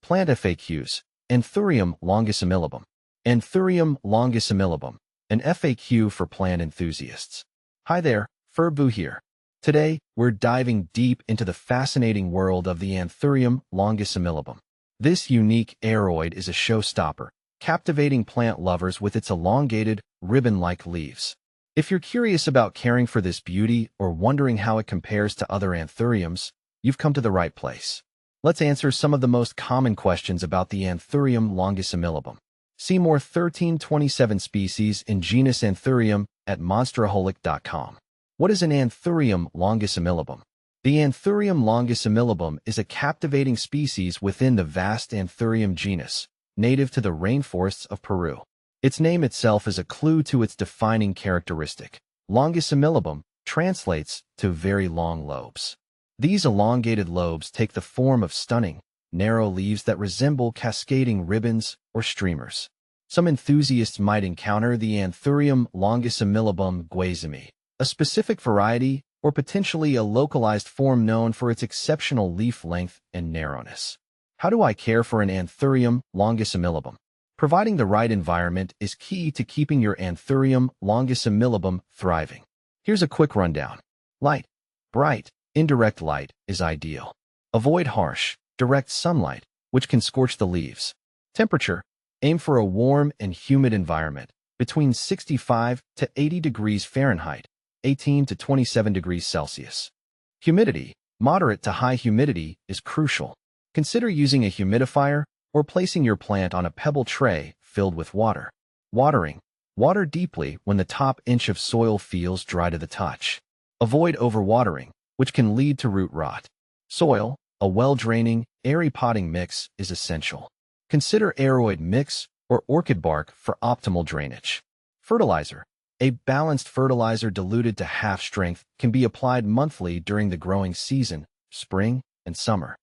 Plant FAQs. Anthurium longissimilobum. Anthurium longissimilobum, an FAQ for plant enthusiasts. Hi there, Furbu here. Today, we're diving deep into the fascinating world of the Anthurium longissimilobum. This unique aroid is a showstopper, captivating plant lovers with its elongated, ribbon-like leaves. If you're curious about caring for this beauty or wondering how it compares to other anthuriums, you've come to the right place. Let's answer some of the most common questions about the Anthurium longissimilobum. See more 1327 species in genus Anthurium at monsteraholic.com. What is an Anthurium longissimilobum? The Anthurium longissimilobum is a captivating species within the vast Anthurium genus, native to the rainforests of Peru. Its name itself is a clue to its defining characteristic. Longissimilobum translates to very long lobes. These elongated lobes take the form of stunning, narrow leaves that resemble cascading ribbons or streamers. Some enthusiasts might encounter the Anthurium longissimilobum guazimi, a specific variety or potentially a localized form known for its exceptional leaf length and narrowness. How do I care for an Anthurium longissimilobum? Providing the right environment is key to keeping your Anthurium longissimilobum thriving. Here's a quick rundown. Light, bright, indirect light is ideal. Avoid harsh, direct sunlight, which can scorch the leaves. Temperature, aim for a warm and humid environment, between 65 to 80 degrees Fahrenheit, 18 to 27 degrees Celsius. Humidity, moderate to high humidity, is crucial. Consider using a humidifier or placing your plant on a pebble tray filled with water. Watering, water deeply when the top inch of soil feels dry to the touch. Avoid overwatering, which can lead to root rot. Soil, a well-draining, airy potting mix is essential. Consider aroid mix or orchid bark for optimal drainage. Fertilizer, a balanced fertilizer diluted to half strength can be applied monthly during the growing season, spring and summer.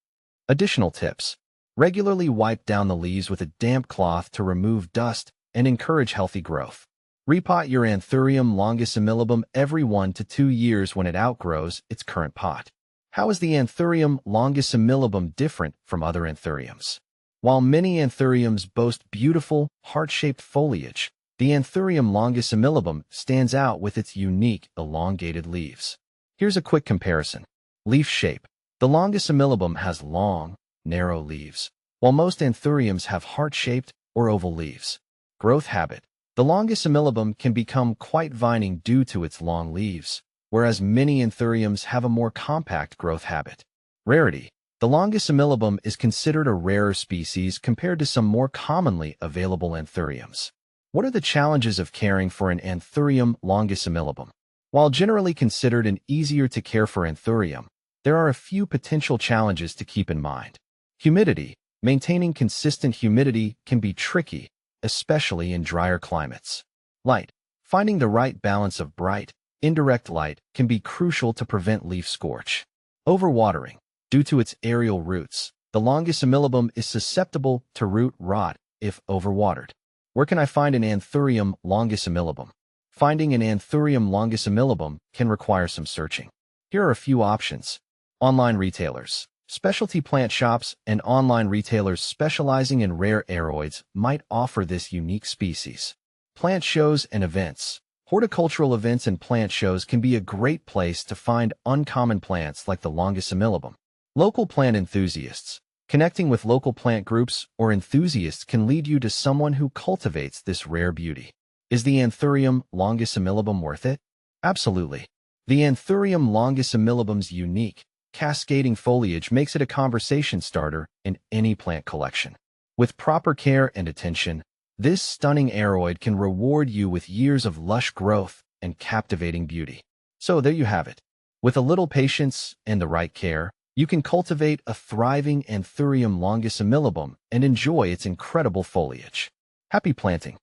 Additional tips. Regularly wipe down the leaves with a damp cloth to remove dust and encourage healthy growth. Repot your Anthurium longissimilobum every 1 to 2 years when it outgrows its current pot. How is the Anthurium longissimilobum different from other anthuriums? While many anthuriums boast beautiful, heart-shaped foliage, the Anthurium longissimilobum stands out with its unique, elongated leaves. Here's a quick comparison. Leaf shape. The longissimilobum has long, narrow leaves, while most anthuriums have heart-shaped or oval leaves. Growth habit. The longissimilobum can become quite vining due to its long leaves, whereas many anthuriums have a more compact growth habit. Rarity. The longissimilobum is considered a rarer species compared to some more commonly available anthuriums. What are the challenges of caring for an Anthurium longissimilobum? While generally considered an easier-to-care-for anthurium, there are a few potential challenges to keep in mind. Humidity. Maintaining consistent humidity can be tricky, especially in drier climates. Light. Finding the right balance of bright, indirect light can be crucial to prevent leaf scorch. Overwatering. Due to its aerial roots, the longissimilobum is susceptible to root rot if overwatered. Where can I find an Anthurium longissimilobum? Finding an Anthurium longissimilobum can require some searching. Here are a few options. Online retailers. Specialty plant shops and online retailers specializing in rare aroids might offer this unique species. Plant shows and events. Horticultural events and plant shows can be a great place to find uncommon plants like the longissimilobum. Local plant enthusiasts. Connecting with local plant groups or enthusiasts can lead you to someone who cultivates this rare beauty. Is the Anthurium longissimilobum worth it? Absolutely. The Anthurium longissimilobum's unique, cascading foliage makes it a conversation starter in any plant collection. With proper care and attention, this stunning aroid can reward you with years of lush growth and captivating beauty. So there you have it. With a little patience and the right care, you can cultivate a thriving Anthurium longissimilobum and enjoy its incredible foliage. Happy planting!